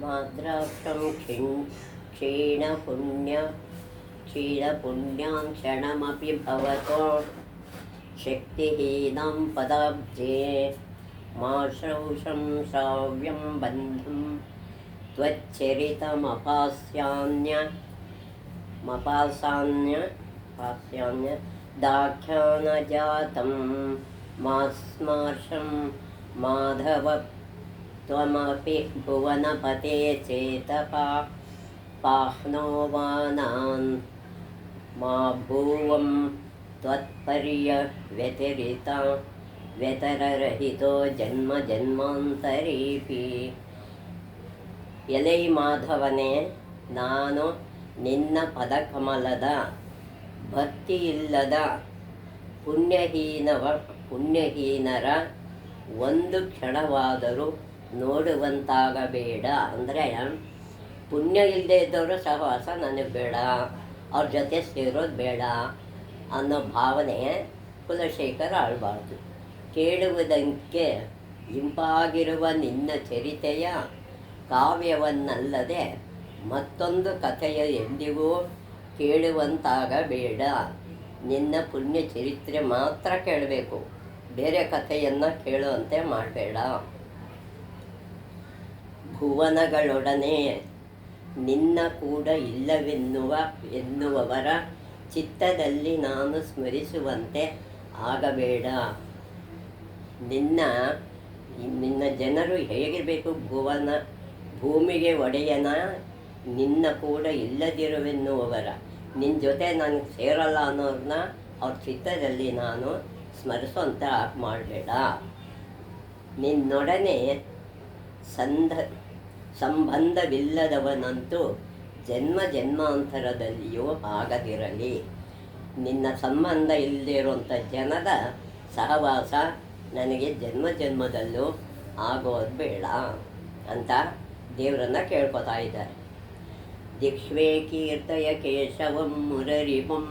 ಮಾದ್ರಾಕ್ಷಂ ಕ್ಷೀಣಪುಣ್ಯಾಂ ಕ್ಷಣಮಪಿ ಭವತೋ ಶಕ್ತಿಹೀನಂ ಪದಾಬ್ಜೆ ಮಾಶ್ರೌಷಂ ಶ್ರಾವ್ಯಂ ಬಂಧಂ ತ್ವಚ್ಚರಿತಮಪಾಸ್ಯಾನ್ಯ ದಾಖ್ಯಾನಜಾತಂ ಮಾಸ್ಮಾರ್ಷಂ ಮಾಧವ ತ್ವಮಪಿ ಭುವನಪತೆ ಚೇತಪಾ ಪಾಹ್ನೋವಾನಾನ್ ಮಾ ಭೂವಂ ತ್ವತ್ಪರ್ಯ ವ್ಯತರರಹಿತೋ ಜನ್ಮ ಜನ್ಮಾಂತರೀಪಿ. ಎಲೈ ಮಾಧವನೇ, ನಾನು ನಿನ್ನ ಪದಕಮಲದ ಭಕ್ತಿಯಿಲ್ಲದ ಪುಣ್ಯಹೀನರ ಒಂದು ಕ್ಷಣವಾದರೂ ನೋಡುವಂತಾಗಬೇಡ. ಅಂದರೆ ಪುಣ್ಯ ಇಲ್ಲದೆ ಇದ್ದವರು ಸಹವಾಸ ನನಗೆ ಬೇಡ, ಅವ್ರ ಜೊತೆ ಸೇರೋದು ಬೇಡ ಅನ್ನೋ ಭಾವನೆ ಕುಲಶೇಖರ ಆಳಬಾರ್ದು. ಕೇಳುವುದಕ್ಕೆ ಇಂಪಾಗಿರುವ ನಿನ್ನ ಚರಿತೆಯ ಕಾವ್ಯವನ್ನಲ್ಲದೆ ಮತ್ತೊಂದು ಕಥೆಯ ಎಂದಿಗೂ ಕೇಳುವಂತಾಗಬೇಡ. ನಿನ್ನ ಪುಣ್ಯ ಚರಿತ್ರೆ ಮಾತ್ರ ಕೇಳಬೇಕು, ಬೇರೆ ಕಥೆಯನ್ನು ಕೇಳುವಂತೆ ಮಾಡಬೇಡ. ಭುವನಗಳೊಡನೆ ನಿನ್ನ ಕೂಡ ಎನ್ನುವವರ ಚಿತ್ತದಲ್ಲಿ ನಾನು ಸ್ಮರಿಸುವಂತೆ ಆಗಬೇಡ. ನಿನ್ನ ಜನರು ಹೇಗಿರಬೇಕು? ಭೂಮಿಗೆ ಒಡೆಯನ ನಿನ್ನ ಕೂಡ ಇಲ್ಲದಿರುವೆನ್ನುವವರ, ನಿನ್ನ ಜೊತೆ ನನಗೆ ಸೇರಲ್ಲ ಅನ್ನೋರನ್ನ ಅವ್ರ ಚಿತ್ತದಲ್ಲಿ ನಾನು ಸ್ಮರಿಸುವಂತ ಮಾಡಬೇಡ. ನಿನ್ನೊಡನೆ ಸಂಬಂಧವಿಲ್ಲದವನಂತೂ ಜನ್ಮ ಜನ್ಮಾಂತರದಲ್ಲಿಯೂ ಆಗದಿರಲಿ. ನಿನ್ನ ಸಂಬಂಧ ಇಲ್ಲದಿರುವಂಥ ಜನದ ಸಹವಾಸ ನನಗೆ ಜನ್ಮ ಜನ್ಮದಲ್ಲೂ ಆಗೋದು ಬೇಡ ಅಂತ ದೇವರನ್ನು ಕೇಳ್ಕೊತಾ ಇದ್ದಾರೆ. ದಿಕ್ಷ್ವೇ ಕೀರ್ತಯ ಕೇಶವಂ ಮುರರಿಪಂ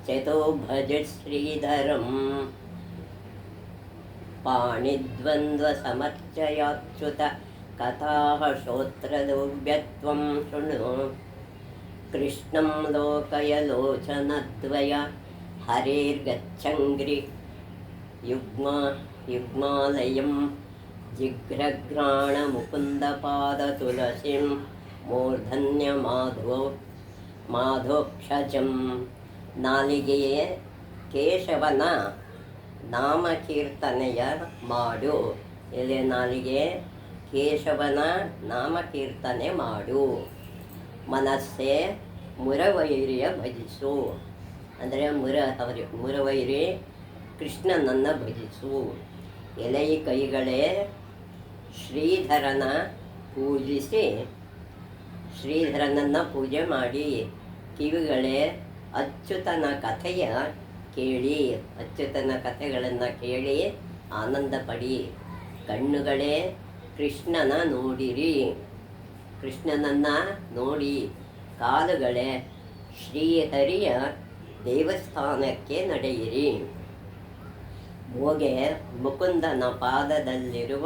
ಚತೋ ಭಜ ಶ್ರೀಧರಂ ಪಾಣಿದ್ವಂದ್ವ ಸಮರ್ಚಯಾಚ್ಯುತ ಕಥಾಃ ಶ್ರೋತ್ರದೌವ್ಯತ್ವಂ ಶೃಣು ಕೃಷ್ಣಂ ಲೋಕಯ ಲೋಚನದ್ವಯ ಹರೇರ್ಗಚ್ಚಂಗ್ರಿ ಯುಗ್ಮಾಲಯಂ ಜಿಘ್ರಘ್ರಾಣ ಮುಕುಂದ ಪಾದ ತುಳಸಿಂ ಮೂರ್ಧನ್ಯ ಮಾಧೋಕ್ಷಜಂ. ನಾಲಿಗೆಯೇ ಕೇಶವನ ನಾಮಕೀರ್ತನೆಯ ಮಾಡು. ಎಲೆ ನಾಲಿಗೆ ಕೇಶವನ ನಾಮಕೀರ್ತನೆ ಮಾಡು. ಮನಸ್ಸೇ ಮುರವೈರಿಯ ಭಜಿಸು. ಅಂದರೆ ಮುರವೈರಿ ಕೃಷ್ಣನನ್ನು ಭಜಿಸು. ಎಲೈ ಕೈಗಳೇ ಶ್ರೀಧರನನ್ನು ಪೂಜೆ ಮಾಡಿ. ಕಿವಿಗಳೇ ಅಚ್ಯುತನ ಕಥೆಯ ಕೇಳಿ, ಅಚ್ಯುತನ ಕಥೆಗಳನ್ನು ಕೇಳಿ ಆನಂದ ಪಡಿ. ಕಣ್ಣುಗಳೇ ಕೃಷ್ಣನನ್ನು ನೋಡಿ. ಕಾಲುಗಳೇ ಶ್ರೀಹರಿಯ ದೇವಸ್ಥಾನಕ್ಕೆ ನಡೆಯಿರಿ. ಮೂಗೆ ಮುಕುಂದನ ಪಾದದಲ್ಲಿರುವ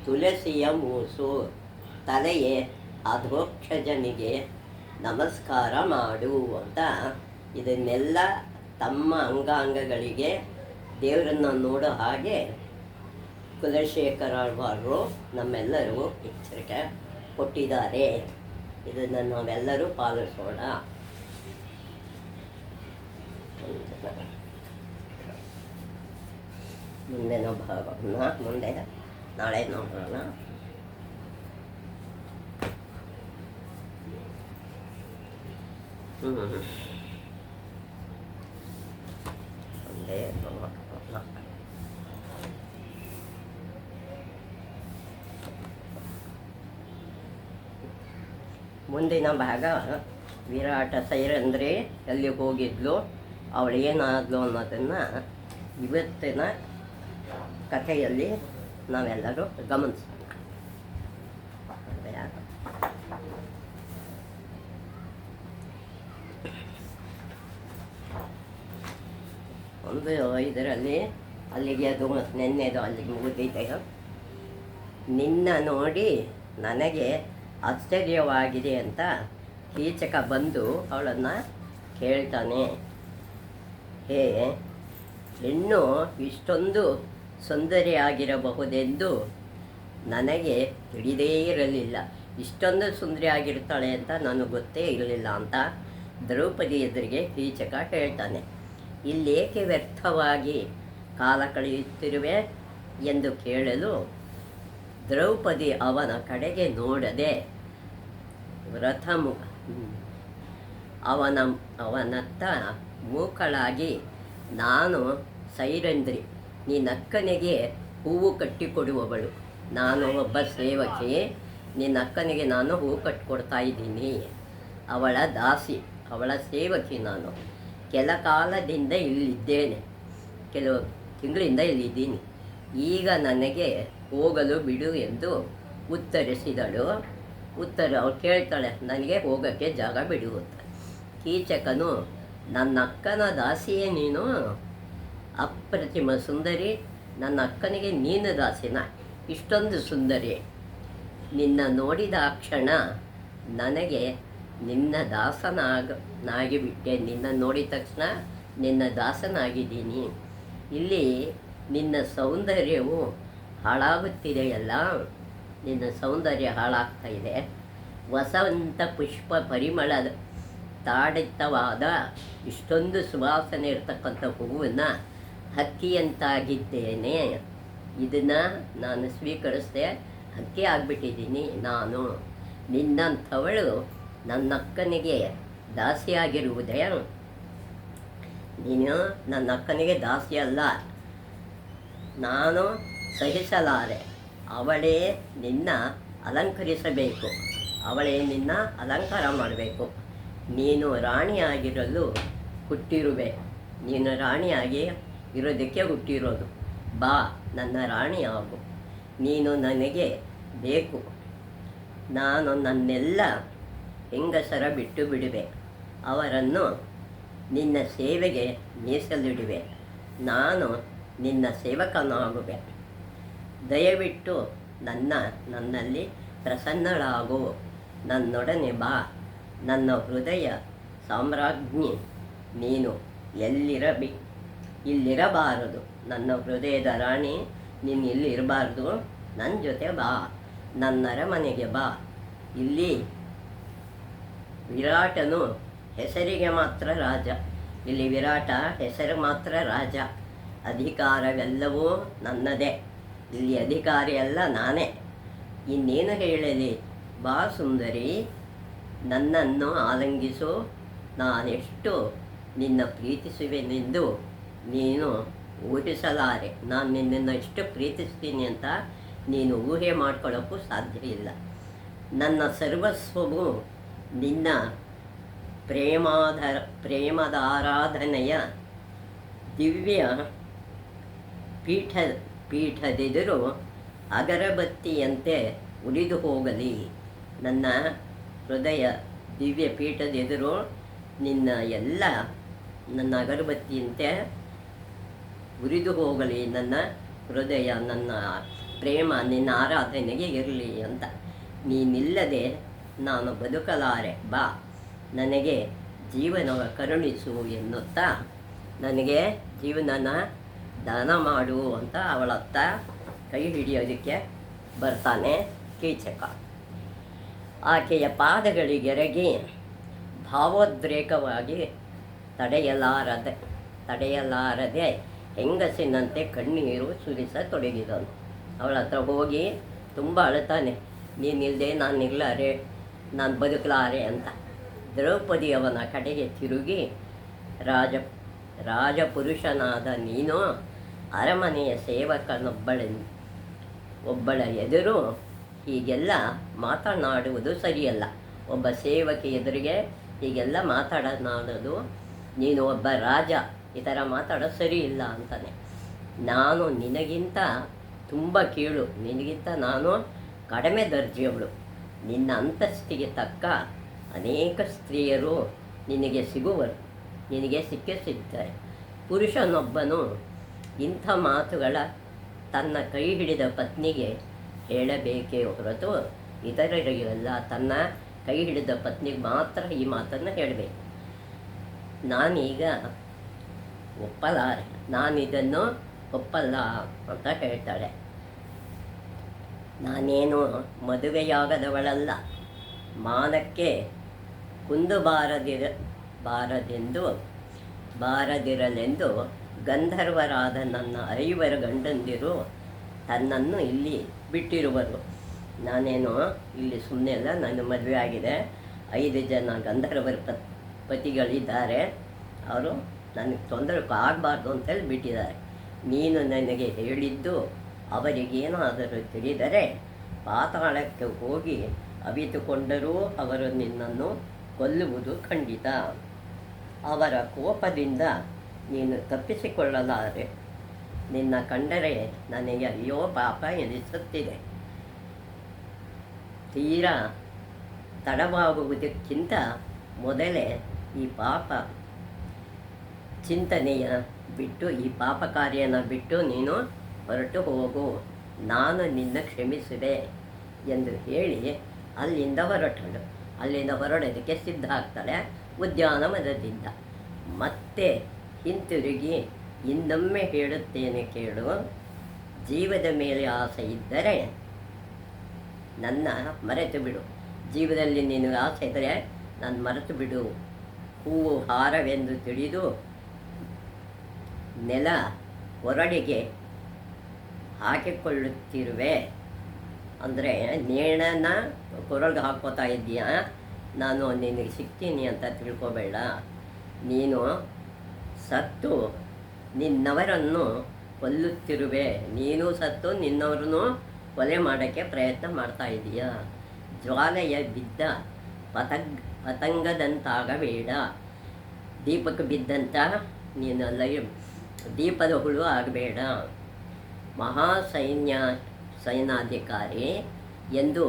ತುಳಸಿಯ ಮೂಸು. ತಲೆಯೇ ಅಧೋಕ್ಷಜನಿಗೆ ನಮಸ್ಕಾರ ಮಾಡು ಅಂತ ಇದನ್ನೆಲ್ಲ ತಮ್ಮ ಅಂಗಾಂಗಗಳಿಗೆ ದೇವರನ್ನು ನೋಡೋ ಹಾಗೆ ಕುಲಶೇಖರಾಳ್ವಾರರು ನಮ್ಮೆಲ್ಲರಿಗೂ ಎಚ್ಚರಿಕೆ ಕೊಟ್ಟಿದ್ದಾರೆ. ಇದನ್ನು ನಾವೆಲ್ಲರೂ ಪಾಲಿಸೋಣ. ಮುಂದಿನ ಭಾಗವನ್ನು ನಾಳೆ ನೋಡೋಣ. ಮುಂದಿನ ಭಾಗ ವಿರಾಟ ಸೈರಂಧ್ರಿ ಎಲ್ಲಿ ಹೋಗಿದ್ಲು, ಅವಳು ಏನಾದ್ಲು ಅನ್ನೋದನ್ನು ಇವತ್ತಿನ ಕಥೆಯಲ್ಲಿ ನಾವೆಲ್ಲರೂ ಗಮನಿಸೋಣ. ಒಂದು ಇದರಲ್ಲಿ ಅಲ್ಲಿಗೆ ಅದು ನೆನ್ನೆದು ಅಲ್ಲಿಗೆ ಮುಗಿದಿದೆ. ನಿನ್ನ ನೋಡಿ ನನಗೆ ಆಶ್ಚರ್ಯವಾಗಿದೆ ಅಂತ ಕೀಚಕ ಬಂದು ಅವಳನ್ನು ಕೇಳ್ತಾನೆ. ಹೇ, ಹೆಣ್ಣು ಇಷ್ಟೊಂದು ಸುಂದರಿಯಾಗಿರಬಹುದೆಂದು ನನಗೆ ತಿಳಿದೇ ಇರಲಿಲ್ಲ. ಇಷ್ಟೊಂದು ಸುಂದರಿಯಾಗಿರ್ತಾಳೆ ಅಂತ ನನಗೆ ಗೊತ್ತೇ ಇರಲಿಲ್ಲ ಅಂತ ದ್ರೌಪದಿ ಎದುರಿಗೆ ಕೀಚಕ ಹೇಳ್ತಾನೆ. ಇಲ್ಲೇಕೆ ವ್ಯರ್ಥವಾಗಿ ಕಾಲ ಕಳೆಯುತ್ತಿರುವೆ ಎಂದು ಕೇಳಲು ದ್ರೌಪದಿ ಅವನ ಕಡೆಗೆ ನೋಡದೆ ಅವನತ್ತ ಮೂಕಳಾಗಿ, ನಾನು ಸೈರಂಧ್ರಿ, ನಿನ್ನಕ್ಕನಿಗೆ ಹೂವು ಕಟ್ಟಿಕೊಡುವವಳು. ನಾನು ಒಬ್ಬ ಸೇವಕಿ, ನಿನ್ನಕ್ಕನಿಗೆ ನಾನು ಹೂವು ಕಟ್ಟಿಕೊಡ್ತಾ ಇದ್ದೀನಿ. ಅವಳ ದಾಸಿ, ಅವಳ ಸೇವಕಿ ನಾನು. ಕೆಲ ಕಾಲದಿಂದ ಇಲ್ಲಿದ್ದೇನೆ, ಕೆಲವು ತಿಂಗಳಿಂದ ಇಲ್ಲಿದ್ದೀನಿ. ಈಗ ನನಗೆ ಹೋಗಲು ಬಿಡು ಎಂದು ಉತ್ತರಿಸಿದಳು. ಅವಳು ಕೇಳ್ತಾಳೆ, ನನಗೆ ಹೋಗೋಕ್ಕೆ ಜಾಗ ಬಿಡು ಅಂತ. ಕೀಚಕನು, ನನ್ನ ಅಕ್ಕನ ದಾಸಿಯೇ ನೀನು? ಅಪ್ರತಿಮ ಸುಂದರಿ, ನನ್ನ ಅಕ್ಕನಿಗೆ ನೀನು ದಾಸಿನ? ಇಷ್ಟೊಂದು ಸುಂದರಿ, ನಿನ್ನ ನೋಡಿದ ಕ್ಷಣ ನನಗೆ ನಿನ್ನ ದಾಸನಾಗಿಬಿಟ್ಟೆ. ನಿನ್ನ ನೋಡಿದ ತಕ್ಷಣ ನಿನ್ನ ದಾಸನಾಗಿದ್ದೀನಿ. ಇಲ್ಲಿ ನಿನ್ನ ಸೌಂದರ್ಯವು ಹಾಳಾಗುತ್ತಿದೆಯಲ್ಲ, ನಿನ್ನ ಸೌಂದರ್ಯ ಹಾಳಾಗ್ತಾ ಇದೆ. ವಸಂತ ಪುಷ್ಪ ಪರಿಮಳದ ತಾಡಿತವಾದ ಇಷ್ಟೊಂದು ಸುವಾಸನೆ ಇರ್ತಕ್ಕಂಥ ಹೂವನ್ನು ಹಕ್ಕಿಯಂತಾಗಿದ್ದೇನೆ. ಇದನ್ನು ನಾನು ಸ್ವೀಕರಿಸದೆ ಹಕ್ಕಿ ಆಗಿಬಿಟ್ಟಿದ್ದೀನಿ ನಾನು. ನಿನ್ನಂಥವಳು ನನ್ನಕ್ಕನಿಗೆ ದಾಸಿಯಾಗಿರುವುದೇ? ನೀನು ನನ್ನ ಅಕ್ಕನಿಗೆ ದಾಸಿ ಅಲ್ಲ, ನಾನು ಸಹಿಸಲಾರೆ. ಅವಳೇ ನಿನ್ನ ಅಲಂಕರಿಸಬೇಕು, ಅವಳೇ ನಿನ್ನ ಅಲಂಕಾರ ಮಾಡಬೇಕು. ನೀನು ರಾಣಿಯಾಗಿರಲು ಹುಟ್ಟಿರುವೆ, ನೀನು ರಾಣಿಯಾಗಿ ಇರೋದಕ್ಕೆ ಹುಟ್ಟಿರೋದು. ಬಾ, ನನ್ನ ರಾಣಿಯಾಗು. ನೀನು ನನಗೆ ಬೇಕು. ನಾನು ನನ್ನೆಲ್ಲ ಹೆಂಗಸರ ಬಿಟ್ಟು ಬಿಡುವೆ, ಅವರನ್ನು ನಿನ್ನ ಸೇವೆಗೆ ಮೀಸಲಿಡುವೆ. ನಾನು ನಿನ್ನ ಸೇವಕನಾಗುವೆ. ದಯವಿಟ್ಟು ನನ್ನಲ್ಲಿ ಪ್ರಸನ್ನಳಾಗು. ನನ್ನೊಡನೆ ಬಾ. ನನ್ನ ಹೃದಯ ಸಾಮ್ರಾಜ್ಞಿ ನೀನು. ಇಲ್ಲಿರಬಾರದು. ನನ್ನ ಹೃದಯದ ರಾಣಿ ನೀನು ಇಲ್ಲಿರಬಾರ್ದು. ನನ್ನ ಜೊತೆ ಬಾ, ನನ್ನ ಅರಮನೆಗೆ ಬಾ. ಇಲ್ಲಿ ವಿರಾಟನು ಹೆಸರಿಗೆ ಮಾತ್ರ ರಾಜ. ಇಲ್ಲಿ ವಿರಾಟ ಹೆಸರು ಮಾತ್ರ ರಾಜ. ಅಧಿಕಾರವೆಲ್ಲವೂ ನನ್ನದೇ. ಇಲ್ಲಿ ಅಧಿಕಾರಿ ಎಲ್ಲ ನಾನೇ. ಇನ್ನೇನು ಹೇಳಲಿ? ಬಾ ಸುಂದರಿ, ನನ್ನನ್ನು ಆಲಿಂಗಿಸು. ನಾನೆಷ್ಟು ನಿನ್ನ ಪ್ರೀತಿಸುವೆನೆಂದು ನೀನು ಊಹಿಸಲಾರೆ. ನಾನು ನಿನ್ನನ್ನು ಎಷ್ಟು ಪ್ರೀತಿಸ್ತೀನಿ ಅಂತ ನೀನು ಊಹೆ ಮಾಡ್ಕೊಳ್ಳೋಕ್ಕೂ ಸಾಧ್ಯ ಇಲ್ಲ. ನನ್ನ ಸರ್ವಸ್ವವು ನಿನ್ನ ಪ್ರೇಮದಾರಾಧನೆಯ ದಿವ್ಯ ಪೀಠದೆದುರು ಅಗರಬತ್ತಿಯಂತೆ ಉರಿದು ಹೋಗಲಿ. ನನ್ನ ಹೃದಯ ದಿವ್ಯ ಪೀಠದೆದುರು ನನ್ನ ಅಗರಬತ್ತಿಯಂತೆ ಉರಿದು ಹೋಗಲಿ. ನನ್ನ ಹೃದಯ, ನನ್ನ ಪ್ರೇಮ ನಿನ್ನ ಆರಾಧನೆಗೆ ಇರಲಿ ಅಂತ. ನೀನಿಲ್ಲದೆ ನಾನು ಬದುಕಲಾರೆ. ಬಾ, ನನಗೆ ಜೀವನ ಕರುಣಿಸು ಎನ್ನುತ್ತಾ ನನಗೆ ಜೀವನನ ದಾನ ಮಾಡು ಅಂತ ಅವಳತ್ತ ಕೈ ಹಿಡಿಯೋದಕ್ಕೆ ಬರ್ತಾನೆ ಕೀಚಕ. ಆಕೆಯ ಪಾದಗಳಿಗೆರಗಿ ಭಾವೋದ್ರೇಕವಾಗಿ ತಡೆಯಲಾರದೆ ಹೆಂಗಸಿನಂತೆ ಕಣ್ಣೀರು ಸುರಿಸತೊಡಗಿದನು. ಅವಳ ಹತ್ರ ಹೋಗಿ ತುಂಬ ಅಳ್ತಾನೆ. ನೀನಿಲ್ಲದೆ ನಾನು ಇರಲಾರೆ, ನಾನು ಬದುಕಲಾರೆ ಅಂತ. ದ್ರೌಪದಿ ಅವನ ಕಡೆಗೆ ತಿರುಗಿ, ರಾಜಪುರುಷನಾದ ನೀನು ಅರಮನೆಯ ಒಬ್ಬಳ ಎದುರು ಹೀಗೆಲ್ಲ ಮಾತನಾಡುವುದು ಸರಿಯಲ್ಲ. ಒಬ್ಬ ಸೇವಕಿ ಎದುರಿಗೆ ಹೀಗೆಲ್ಲ ಮಾತಾಡೋದು, ನೀನು ಒಬ್ಬ ರಾಜ, ಈ ಥರ ಮಾತಾಡೋದು ಸರಿ ಇಲ್ಲ ಅಂತಾನೆ. ನಾನು ನಿನಗಿಂತ ತುಂಬ ಕೀಳು, ನಿನಗಿಂತ ನಾನು ಕಡಿಮೆ ದರ್ಜೆಯವಳು. ನಿನ್ನ ಅಂತಸ್ತಿಗೆ ತಕ್ಕ ಅನೇಕ ಸ್ತ್ರೀಯರು ನಿನಗೆ ಸಿಗ್ತಾರೆ. ಪುರುಷನೊಬ್ಬನು ಇಂಥ ಮಾತುಗಳ ತನ್ನ ಕೈ ಹಿಡಿದ ಪತ್ನಿಗೆ ಹೇಳಬೇಕೇ ಹೊರತು ಇತರರಿಗೆಲ್ಲ ತನ್ನ ಕೈ ಹಿಡಿದ ಪತ್ನಿಗೆ ಮಾತ್ರ ಈ ಮಾತನ್ನು ಹೇಳಬೇಕು. ನಾನೀಗ ಒಪ್ಪಲಾರೆ, ನಾನಿದನ್ನು ಒಪ್ಪಲ್ಲ ಅಂತ ಹೇಳ್ತಾಳೆ. ನಾನೇನು ಮದುವೆಯಾಗದವಳಲ್ಲ, ಮಾನಕ್ಕೆ ಕುಂದು ಬಾರದಿರಲೆಂದು ಗಂಧರ್ವರಾದ ನನ್ನ 5 ಗಂಡಂದಿರು ತನ್ನನ್ನು ಇಲ್ಲಿ ಬಿಟ್ಟಿರುವರು. ನಾನೇನು ಇಲ್ಲಿ ಸುಮ್ಮನೆ ಅಲ್ಲ, ನನ್ನ ಮದುವೆ ಆಗಿದೆ, 5 ಜನ ಗಂಧರ್ವರ ಪತಿಗಳಿದ್ದಾರೆ, ಅವರು ನನಗೆ ತೊಂದರೆ ಆಗಬಾರ್ದು ಅಂತೇಳಿ ಬಿಟ್ಟಿದ್ದಾರೆ. ನೀನು ನನಗೆ ಹೇಳಿದ್ದು ಅವರಿಗೇನಾದರೂ ತಿಳಿದರೆ ಪಾತಾಳಕ್ಕೆ ಹೋಗಿ ಅವಿತುಕೊಂಡರೂ ಅವರು ನಿನ್ನನ್ನು ಕೊಲ್ಲುವುದು ಖಂಡಿತ. ಅವರ ಕೋಪದಿಂದ ನೀನು ತಪ್ಪಿಸಿಕೊಳ್ಳಲಾರೆ. ನಿನ್ನ ಕಂಡರೆ ನನಗೆ ಅಯ್ಯೋ ಪಾಪ ಎನಿಸುತ್ತಿದೆ. ತೀರಾ ತಡವಾಗುವುದಕ್ಕಿಂತ ಮೊದಲೇ ಈ ಪಾಪ ಚಿಂತನೆಯ ಬಿಟ್ಟು, ಈ ಪಾಪ ಕಾರ್ಯನ ಬಿಟ್ಟು ನೀನು ಹೊರಟು ಹೋಗು, ನಾನು ನಿನ್ನ ಕ್ಷಮಿಸಿದೆ ಎಂದು ಹೇಳಿ ಅಲ್ಲಿಂದ ಹೊರಟಳು. ಅಲ್ಲಿಂದ ಹೊರಡೋದಕ್ಕೆ ಸಿದ್ಧ ಆಗ್ತಾಳೆ ಉದ್ಯಾನವನದಿಂದ. ಮತ್ತೆ ಹಿಂತಿರುಗಿ ಇನ್ನೊಮ್ಮೆ ಹೇಳುತ್ತೇನೆ ಕೇಳು, ಜೀವದ ಮೇಲೆ ಆಸೆ ಇದ್ದರೆ ನನ್ನ ಮರೆತು ಬಿಡು. ಜೀವದಲ್ಲಿ ನಿನಗೆ ಆಸೆ ಇದ್ದರೆ ನಾನು ಮರೆತು ಬಿಡು. ಹೂವು ಹಾರವೆಂದು ತಿಳಿದು ನೆಲ ಹೊರಡಿಗೆ ಹಾಕಿಕೊಳ್ಳುತ್ತಿರುವೆ. ಅಂದರೆ ನೇಣನ ಕೊರಳಿಗೆ ಹಾಕೋತಾ ಇದ್ದೀಯ, ನಾನು ನಿನಗೆ ಸಿಗ್ತೀನಿ ಅಂತ ತಿಳ್ಕೊಬೇಡ. ನೀನು ಸತ್ತು ನಿನ್ನವರನ್ನು ಕೊಲ್ಲುತ್ತಿರುವೆ. ನೀನು ಸತ್ತು ನಿನ್ನವರನ್ನು ಕೊಲೆ ಮಾಡೋಕ್ಕೆ ಪ್ರಯತ್ನ ಮಾಡ್ತಾ ಇದೀಯ. ಜ್ವಾಲೆಯ ಬಿದ್ದ ಪತಂಗದಂತಾಗಬೇಡ. ದೀಪಕ್ಕೆ ಬಿದ್ದಂಥ ನೀನು ದೀಪದ ಹುಳು ಆಗಬೇಡ. ಸೈನಾಧಿಕಾರಿ ಎಂದು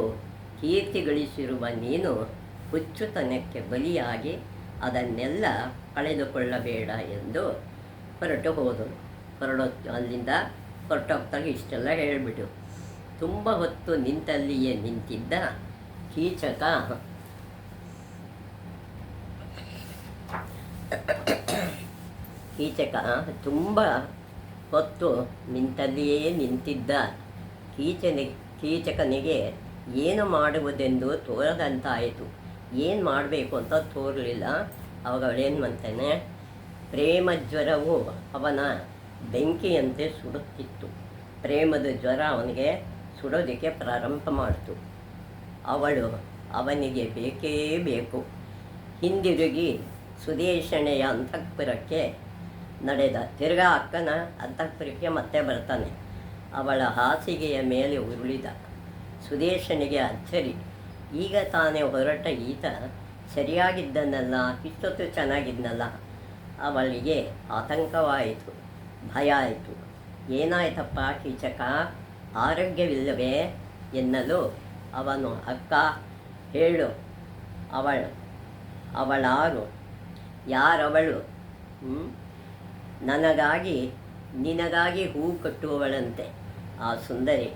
ಕೀರ್ತಿ ಗಳಿಸಿರುವ ನೀನು ಹುಚ್ಚುತನಕ್ಕೆ ಬಲಿಯಾಗಿ ಅದನ್ನೆಲ್ಲ ಕಳೆದುಕೊಳ್ಳಬೇಡ ಎಂದು ಅಲ್ಲಿಂದ ಹೊರಟೋಗ್ತಾಗ ಇಷ್ಟೆಲ್ಲ ಹೇಳಿಬಿಟ್ಟು ತುಂಬ ಹೊತ್ತು ನಿಂತಲ್ಲಿಯೇ ನಿಂತಿದ್ದ ಕೀಚಕ ತುಂಬ ಹೊತ್ತು ನಿಂತಲ್ಲಿಯೇ ನಿಂತಿದ್ದ ಕೀಚಕನಿಗೆ ಏನು ಮಾಡುವುದೆಂದು ತೋರದಂತಾಯಿತು. ಏನು ಮಾಡಬೇಕು ಅಂತ ತೋರಲಿಲ್ಲ. ಅವಾಗ ಅವಳೇನು ಮಾಡ್ತಾನೆ, ಪ್ರೇಮ ಜ್ವರವು ಅವನ ಬೆಂಕಿಯಂತೆ ಸುಡುತ್ತಿತ್ತು. ಪ್ರೇಮದ ಜ್ವರ ಅವನಿಗೆ ಸುಡೋದಕ್ಕೆ ಪ್ರಾರಂಭ ಮಾಡಿತು. ಅವಳು ಅವನಿಗೆ ಬೇಕೇ ಬೇಕು. ಹಿಂದಿರುಗಿ ಸುದೇಶನೆಯ ಅಂತಃಪುರಕ್ಕೆ ನಡೆದ. ತಿರ್ಗಾ ಅಕ್ಕನ ಅಂತಃಪುರಕ್ಕೆ ಮತ್ತೆ ಬರ್ತಾನೆ. ಅವಳ ಹಾಸಿಗೆಯ ಮೇಲೆ ಉರುಳಿದ. ಸುದೇಶನಿಗೆ ಅಚ್ಚರಿ. ಈಗ ತಾನೇ ಹೊರಟ ಈತ ಸರಿಯಾಗಿದ್ದನಲ್ಲ, ಇಷ್ಟೊತ್ತು ಚೆನ್ನಾಗಿದ್ದನಲ್ಲ. ಅವಳಿಗೆ ಆತಂಕವಾಯಿತು, ಭಯ ಆಯಿತು. ಏನಾಯ್ತಪ್ಪ ಕೀಚಕ, ಆರೋಗ್ಯವಿಲ್ಲವೇ ಎನ್ನಲು ಅವನು, ಅಕ್ಕ ಹೇಳು, ಅವಳಾರು, ಯಾರವಳು? ನಿನಗಾಗಿ ಹೂ ಕಟ್ಟುವವಳಂತೆ ಆ ಸುಂದರಿ.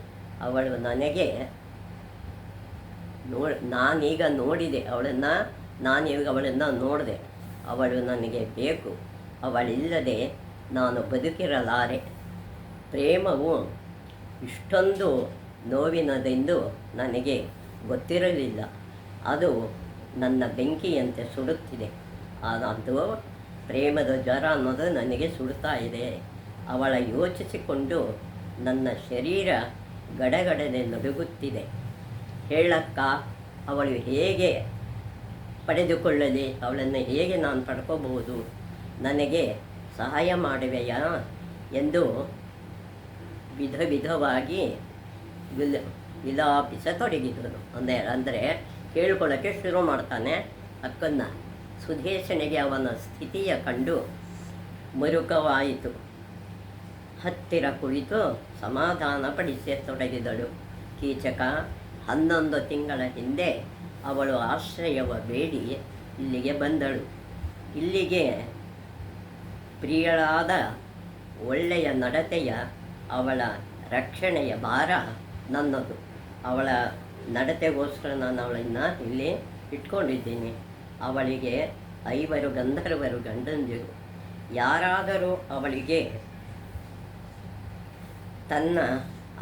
ಅವಳು ನನಗೆ ನಾನೀಗ ನೋಡಿದೆ ಅವಳನ್ನು, ಅವಳನ್ನು ನೋಡಿದೆ. ಅವಳು ನನಗೆ ಬೇಕು. ಅವಳಿಲ್ಲದೆ ನಾನು ಬದುಕಿರಲಾರೆ. ಪ್ರೇಮವು ಇಷ್ಟೊಂದು ನೋವಿನದೆಂದು ನನಗೆ ಗೊತ್ತಿರಲಿಲ್ಲ. ಅದು ನನ್ನ ಬೆಂಕಿಯಂತೆ ಸುಡುತ್ತಿದೆ. ಅದು ಪ್ರೇಮದ ಜ್ವರ ಅನ್ನೋದು ನನಗೆ ಸುಡುತ್ತಾ ಇದೆ. ಅವಳ ಯೋಚಿಸಿಕೊಂಡು ನನ್ನ ಶರೀರ ಗಡಗಡನೆ ನಡುಗುತ್ತಿದೆ. ಹೇಳಕ್ಕ, ಅವಳು ಹೇಗೆ ಪಡೆದುಕೊಳ್ಳಲಿ? ಅವಳನ್ನು ಹೇಗೆ ನಾನು ಪಡ್ಕೋಬಹುದು? ನನಗೆ ಸಹಾಯ ಮಾಡುವೆಯಾ ಎಂದು ವಿಧವಾಗಿ ವಿಲಾಪಿಸತೊಡಗಿದನು. ಅಂದರೆ ಕೇಳ್ಕೊಳ್ಳೋಕ್ಕೆ ಶುರು ಮಾಡ್ತಾನೆ ಅಕ್ಕನ್ನ. ಸುದೇಶನಿಗೆ ಅವನ ಸ್ಥಿತಿಯ ಕಂಡು ಮರುಕವಾಯಿತು. ಹತ್ತಿರ ಕುಳಿತು ಸಮಾಧಾನಪಡಿಸತೊಡಗಿದಳು. ಕೀಚಕ 11 ತಿಂಗಳ ಹಿಂದೆ ಅವಳು ಆಶ್ರಯವ ಬೇಡಿ ಇಲ್ಲಿಗೆ ಬಂದಳು. ಇಲ್ಲಿಗೆ ಪ್ರಿಯಳಾದ ಒಳ್ಳೆಯ ನಡತೆಯ ಅವಳ ರಕ್ಷಣೆಯ ಭಾರ ನನ್ನದು. ಅವಳ ನಡತೆಗೋಸ್ಕರ ನಾನು ಅವಳನ್ನು ಇಲ್ಲಿ ಇಟ್ಕೊಂಡಿದ್ದೀನಿ. ಅವಳಿಗೆ 5 ಗಂಧರ್ವರು ಗಂಡಂದಿರು. ಯಾರಾದರೂ ಅವಳಿಗೆ ತನ್ನ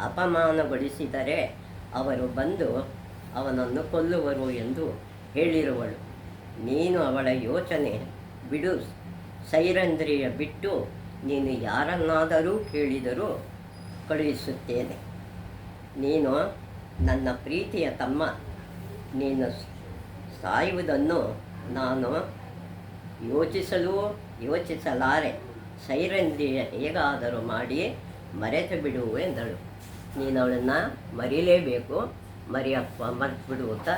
ಅಪಮಾನಗೊಳಿಸಿದರೆ ಅವರು ಬಂದು ಅವನನ್ನು ಕೊಲ್ಲುವರು ಎಂದು ಹೇಳಿರುವಳು. ನೀನು ಅವಳ ಯೋಚನೆ ಬಿಡು. ಸೈರಂಧ್ರಿಯ ಬಿಟ್ಟು ನೀನು ಯಾರನ್ನಾದರೂ ಕೇಳಿದರೂ ಕಳುಹಿಸುತ್ತೇನೆ. ನೀನು ನನ್ನ ಪ್ರೀತಿಯ ತಮ್ಮ. ನೀನು ಸಾಯುವುದನ್ನು ನಾನು ಯೋಚಿಸಲಾರೆ. ಸೈರಂಧ್ರಿಯ ಹೇಗಾದರೂ ಮಾಡಿ ಮರೆತು ಬಿಡು ಎಂದಳು. ನೀನು ಅವಳನ್ನು ಮರೀಲೇಬೇಕು, ಮರೆತು ಬಿಡು ಅಂತ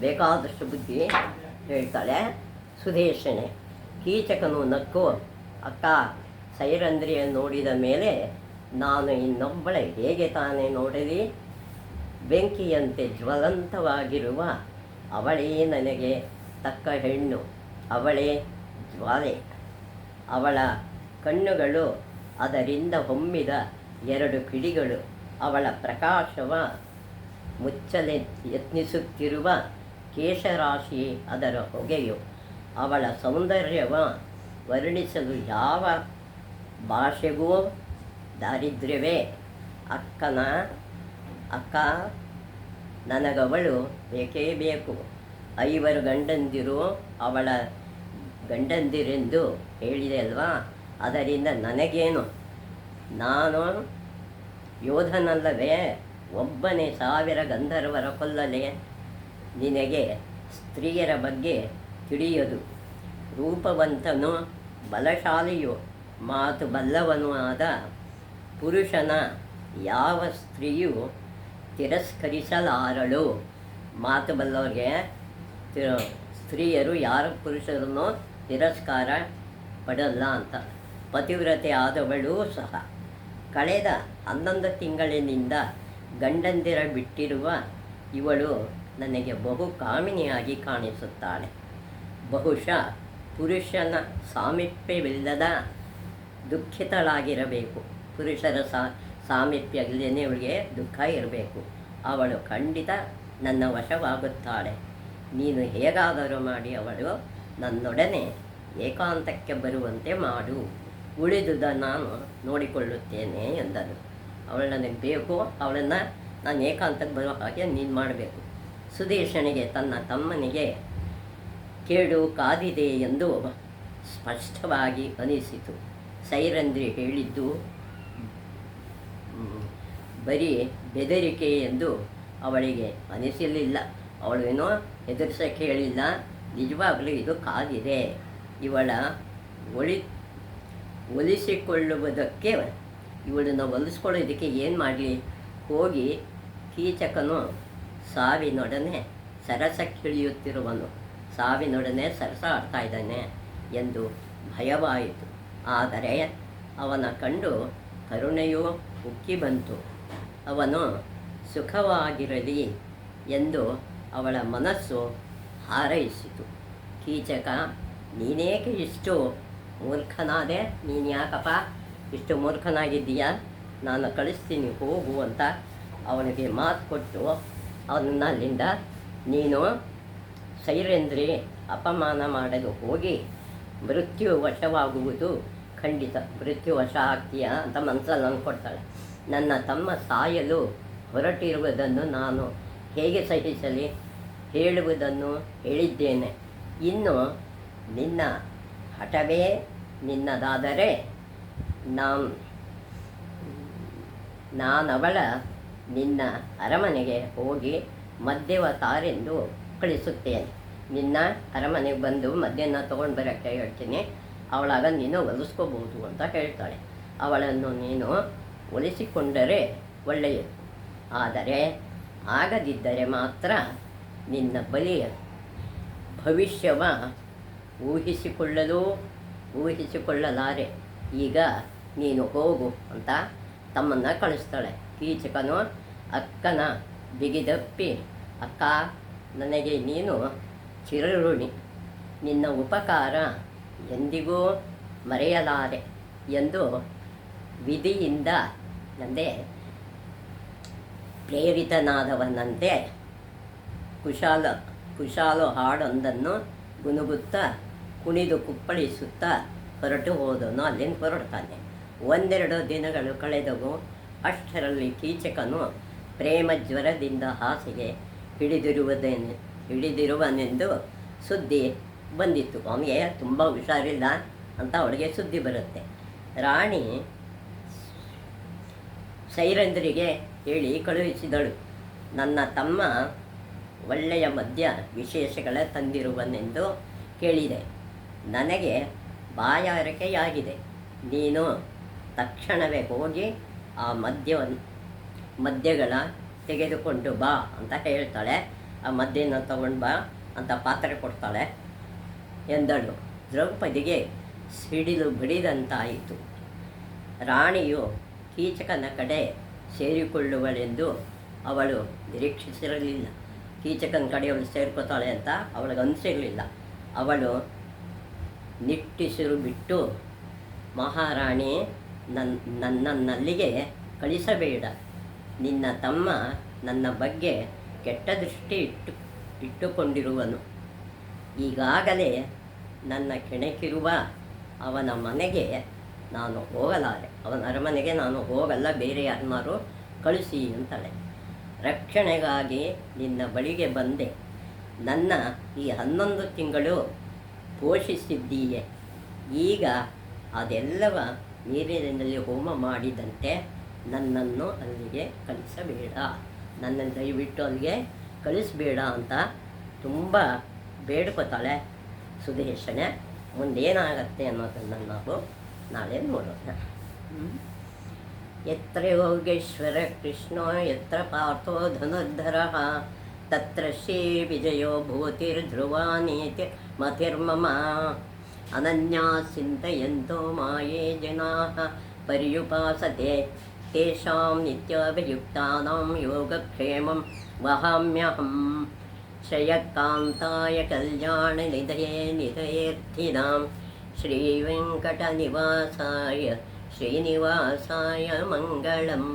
ಬೇಕಾದಷ್ಟು ಬುದ್ಧಿ ಹೇಳ್ತಾಳೆ ಸುದೇಶನೆ. ಕೀಚಕನು ನಕ್ಕು, ಅಕ್ಕ, ಸೈರಂಧ್ರಿಯ ನೋಡಿದ ಮೇಲೆ ನಾನು ಇನ್ನೊಬ್ಬಳೆ ಹೇಗೆ ತಾನೇ ನೋಡಲಿ? ಬೆಂಕಿಯಂತೆ ಜ್ವಲಂತವಾಗಿರುವ ಅವಳೇ ನನಗೆ ತಕ್ಕ ಹೆಣ್ಣು, ಅವಳೇ ಜ್ವಾಲೆ. ಅವಳ ಕಣ್ಣುಗಳು ಅದರಿಂದ ಹೊಮ್ಮಿದ 2 ಕಿಡಿಗಳು, ಅವಳ ಪ್ರಕಾಶವ ಮುಚ್ಚಲೆ ಯತ್ನಿಸುತ್ತಿರುವ ಕೇಶರಾಶಿ ಅದರ ಹೊಗೆಯು. ಅವಳ ಸೌಂದರ್ಯವ ವರ್ಣಿಸಲು ಯಾವ ಭಾಷೆಗೂ ದಾರಿದ್ರ್ಯವೇ. ಅಕ್ಕ, ನನಗವಳು ಬೇಕೇ ಬೇಕು. 5 ಗಂಡಂದಿರು ಅವಳ ಗಂಡಂದಿರೆಂದು ಹೇಳಿದೆ ಅಲ್ವಾ? ಅದರಿಂದ ನನಗೇನು? ನಾನು ಯೋಧನಲ್ಲವೇ? ಒಬ್ಬನೇ 1000 ಗಂಧರ್ವರ ಕೊಲ್ಲಲೆ? ನಿನಗೆ ಸ್ತ್ರೀಯರ ಬಗ್ಗೆ ತಿಳಿಯದು. ರೂಪವಂತನು, ಬಲಶಾಲಿಯು, ಮಾತು ಬಲ್ಲವನೂ ಆದ ಪುರುಷನ ಯಾವ ಸ್ತ್ರೀಯು ತಿರಸ್ಕರಿಸಲಾರಳು. ಮಾತು ಬಲ್ಲವರಿಗೆ ಸ್ತ್ರೀಯರು ಯಾರ ಪುರುಷರನ್ನು ತಿರಸ್ಕಾರ ಪಡಲ್ಲ ಅಂತ. ಪತಿವ್ರತೆ ಆದವಳು ಸಹ ಕಳೆದ 11 ತಿಂಗಳಿನಿಂದ ಗಂಡಂದಿರ ಬಿಟ್ಟಿರುವ ಇವಳು ನನಗೆ ಬಹು ಕಾಮಿನಿಯಾಗಿ ಕಾಣಿಸುತ್ತಾಳೆ. ಬಹುಶಃ ಪುರುಷನ ಸಾಮೀಪ್ಯವಿಲ್ಲದ ದುಃಖಿತಳಾಗಿರಬೇಕು. ಪುರುಷರ ಸಾಮೀಪ್ಯ ಇಲ್ಲದೇ ಅವಳಿಗೆ ದುಃಖ ಇರಬೇಕು. ಅವಳು ಖಂಡಿತ ನನ್ನ ವಶವಾಗುತ್ತಾಳೆ. ನೀನು ಹೇಗಾದರೂ ಮಾಡಿ ಅವಳು ನನ್ನೊಡನೆ ಏಕಾಂತಕ್ಕೆ ಬರುವಂತೆ ಮಾಡು. ಉಳಿದುದ ನಾನು ನೋಡಿಕೊಳ್ಳುತ್ತೇನೆ ಎಂದನು. ಅವಳು ನನಗೆ ಬೇಕು, ಅವಳನ್ನು ನಾನು ಏಕಾಂತಕ್ಕೆ ಬರೋ ಹಾಗೆ ನೀನು ಮಾಡಬೇಕು. ಸುದೇಶನಿಗೆ ತನ್ನ ತಮ್ಮನಿಗೆ ಕೇಡು ಕಾದಿದೆ ಎಂದು ಸ್ಪಷ್ಟವಾಗಿ ಅನಿಸಿತು. ಸೈರಂಧ್ರಿ ಹೇಳಿದ್ದು ಬರೀ ಬೆದರಿಕೆ ಎಂದು ಅವಳಿಗೆ ಅನಿಸಲಿಲ್ಲ. ಅವಳೇನೋ ಹೆದರ್ಸೋಕ್ಕೆ ಹೇಳಿಲ್ಲ, ನಿಜವಾಗಲೂ ಇದು ಕಾದಿದೆ. ಇವಳ ಒಲಿಸಿಕೊಳ್ಳುವುದಕ್ಕೆ, ಇವಳನ್ನು ಒಲಿಸ್ಕೊಳ್ಳೋದಕ್ಕೆ ಏನು ಮಾಡಲಿ? ಹೋಗಿ ಕೀಚಕನು ಸಾವಿನೊಡನೆ ಸರಸಕ್ಕಿಳಿಯುತ್ತಿರುವನು, ಸಾವಿನೊಡನೆ ಸರಸ ಆಡ್ತಾ ಇದ್ದಾನೆ ಎಂದು ಭಯವಾಯಿತು. ಆದರೆ ಅವನ ಕಂಡು ಕರುಣೆಯೂ ಉಕ್ಕಿ ಬಂತು. ಅವನು ಸುಖವಾಗಿರಲಿ ಎಂದು ಅವಳ ಮನಸ್ಸು ಹಾರೈಸಿತು. ಕೀಚಕ, ನೀನೇಕೆ ಇಷ್ಟು ಮೂರ್ಖನಾದೆ? ನೀನು ಯಾಕಪ್ಪ ಇಷ್ಟು ಮೂರ್ಖನಾಗಿದ್ದೀಯಾ? ನಾನು ಕಳಿಸ್ತೀನಿ, ಹೋಗು ಅಂತ ಅವನಿಗೆ ಮಾತು ಕೊಟ್ಟು ಅವನನ್ನು ಅಲ್ಲಿಂದ ನೀನು ಸೈರೇಂದ್ರಿ ಅಪಮಾನ ಮಾಡಲು ಹೋಗಿ ಮೃತ್ಯು ವಶವಾಗುವುದು ಖಂಡಿತ. ಮೃತ್ಯು ವಶ ಆಗ್ತೀಯಾ ಅಂತ ಮನಸ್ಸಲ್ಲಿ ಅಂದ್ಕೊಡ್ತಾಳೆ. ನನ್ನ ತಮ್ಮ ಸಾಯಲು ಹೊರಟಿರುವುದನ್ನು ನಾನು ಹೇಗೆ ಸಹಿಸಲಿ? ಹೇಳುವುದನ್ನು ಹೇಳಿದ್ದೇನೆ. ಇನ್ನು ನಿನ್ನ ಹಠವೇ ನಿನ್ನದಾದರೆ ನಾನವಳ ನಿನ್ನ ಅರಮನೆಗೆ ಹೋಗಿ ಮಧ್ಯವತಾರೆಂದು ಕಳಿಸುತ್ತೇನೆ. ನಿನ್ನ ಅರಮನೆಗೆ ಬಂದು ಮಧ್ಯಾಹ್ನ ತೊಗೊಂಡು ಬರೋಕ್ಕೆ ಹೇಳ್ತೀನಿ. ಅವಳಾಗ ನೀನು ಒಲಿಸ್ಕೋಬೋದು ಅಂತ ಹೇಳ್ತಾಳೆ. ಅವಳನ್ನು ನೀನು ಒಲಿಸಿಕೊಂಡರೆ ಒಳ್ಳೆಯದು. ಆದರೆ ಆಗದಿದ್ದರೆ ಮಾತ್ರ ನಿನ್ನ ಬಲಿಯ ಭವಿಷ್ಯವ ಊಹಿಸಿಕೊಳ್ಳಲಾರೆ. ಈಗ ನೀನು ಹೋಗು ಅಂತ ತಮ್ಮನ್ನು ಕಳಿಸ್ತಾಳೆ. ಕೀಚಕನು ಅಕ್ಕನ ಬಿಗಿದಪ್ಪಿ, ಅಕ್ಕ, ನನಗೆ ನೀನು ಚಿರಋಣಿ. ನಿನ್ನ ಉಪಕಾರ ಎಂದಿಗೂ ಮರೆಯಲಾರೆ ಎಂದು ವಿಧಿಯಿಂದ ಪ್ರೇರಿತನಾದವನಂತೆ ಕುಶಾಲ ಕುಶಾಲು ಹಾಡೊಂದನ್ನು ಗುನುಗುತ್ತಾ ಕುಣಿದು ಕುಪ್ಪಳಿಸುತ್ತಾ ಹೊರಟು ಹೋದನು. ಅಲ್ಲಿಂದ ಹೊರಡ್ತಾನೆ. ಒಂದೆರಡು ದಿನಗಳು ಕಳೆದವು. ಅಷ್ಟರಲ್ಲಿ ಕೀಚಕನು ಪ್ರೇಮ ಜ್ವರದಿಂದ ಹಾಸಿಗೆ ಹಿಡಿದಿರುವನೆಂದು ಸುದ್ದಿ ಬಂದಿತ್ತು. ಅವನಿಗೆ ತುಂಬ ಹುಷಾರಿಲ್ಲ ಅಂತ ಅವಳಿಗೆ ಸುದ್ದಿ ಬರುತ್ತೆ. ರಾಣಿ ಸೈರಂದ್ರಿಗೆ ಹೇಳಿ ಕಳುಹಿಸಿದಳು, ನನ್ನ ತಮ್ಮ ಒಳ್ಳೆಯ ಮದ್ಯ ವಿಶೇಷಗಳ ತಂದಿರುವನೆಂದು ಕೇಳಿದೆ. ನನಗೆ ಬಾಯಾರಿಕೆಯಾಗಿದೆ. ನೀನು ತಕ್ಷಣವೇ ಹೋಗಿ ಆ ಮದ್ಯಗಳ ತೆಗೆದುಕೊಂಡು ಬಾ ಅಂತ ಹೇಳ್ತಾಳೆ. ಆ ಮದ್ಯನ ತಗೊಂಡು ಬಾ ಅಂತ ಪಾತ್ರೆ ಕೊಡ್ತಾಳೆ ಎಂದಳು. ದ್ರೌಪದಿಗೆ ಸಿಡಿಲು ಬಡಿದಂತಾಯಿತು. ರಾಣಿಯು ಕೀಚಕನ ಕಡೆ ಸೇರಿಕೊಳ್ಳುವಳೆಂದು ಅವಳು ನಿರೀಕ್ಷಿಸಿರಲಿಲ್ಲ. ಕೀಚಕನ ಕಡೆ ಅವಳು ಸೇರ್ಕೋತಾಳೆ ಅಂತ ಅವಳಿಗೆ ಅನಿಸಿರಲಿಲ್ಲ. ಅವಳು ನಿಟ್ಟುಸಿರು ಬಿಟ್ಟು, ಮಹಾರಾಣಿ, ನನ್ನಲ್ಲಿಗೆ ಕಳಿಸಬೇಡ. ನಿನ್ನ ತಮ್ಮ ನನ್ನ ಬಗ್ಗೆ ಕೆಟ್ಟ ದೃಷ್ಟಿ ಇಟ್ಟುಕೊಂಡಿರುವನು. ಈಗಾಗಲೇ ನನ್ನ ಕೆಣಕಿರುವ ಅವನ ಮನೆಗೆ ನಾನು ಹೋಗಲಾರೆ. ಅವನ ಅರಮನೆಗೆ ನಾನು ಹೋಗಲ್ಲ, ಬೇರೆ ಯಾರನ್ನಾರು ಕಳಿಸಿ ಅಂತಾಳೆ. ರಕ್ಷಣೆಗಾಗಿ ನಿನ್ನ ಬಳಿಗೆ ಬಂದೆ. ನನ್ನ ಈ 11 ತಿಂಗಳು ಪೋಷಿಸಿದ್ದೀಯೆ. ಈಗ ಅದೆಲ್ಲವ ನೀರಿನಲ್ಲಿ ಹೋಮ ಮಾಡಿದಂತೆ ನನ್ನನ್ನು ಅಲ್ಲಿಗೆ ಕಳಿಸಬೇಡ. ನನ್ನನ್ನು ದಯವಿಟ್ಟು ಅಲ್ಲಿಗೆ ಕಳಿಸಬೇಡ ಅಂತ ತುಂಬ ಬೇಡ್ಕೋತಾಳೆ ಸುದೇಶನೆ. ಮುಂದೇನಾಗತ್ತೆ ಅನ್ನೋದನ್ನು ನಾವು ನಾಳೆ ನೋಡೋಣ. ಯತ್ರ ಯೋಗೇಶ್ವರ ಕೃಷ್ಣೋ ಯತ್ರ ಪಾರ್ಥೋ ಧನುರ್ಧರ ತತ್ರ ಶ್ರೀ ವಿಜಯೋ ಭೂತಿರ್ಧ್ರುವಾನೀತಿ ಮತಿರ್ಮಮ. ಅನನ್ಯಾ ಚಿಂತಯಂತೋ ಮಾಯೇ ಜನಾಃ ಪರ್ಯುಪಾಸತೆ ತೇಷಾಂ ನಿತ್ಯಾಭಿಯುಕ್ತಾನಾಂ ಯೋಗಕ್ಷೇಮಂ ವಹಾಮ್ಯಹಂ. ಶ್ರೇಯಕಾಂತಾಯ ಕಲ್ಯಾಣನಿಧಯೇ ನಿಧಯೇರ್ಥಿನಾಂ ಶ್ರೀವೆಂಕಟನಿವಾಸಾಯ ಶ್ರೀನಿವಾಸಾಯ ಮಂಗಳಂ.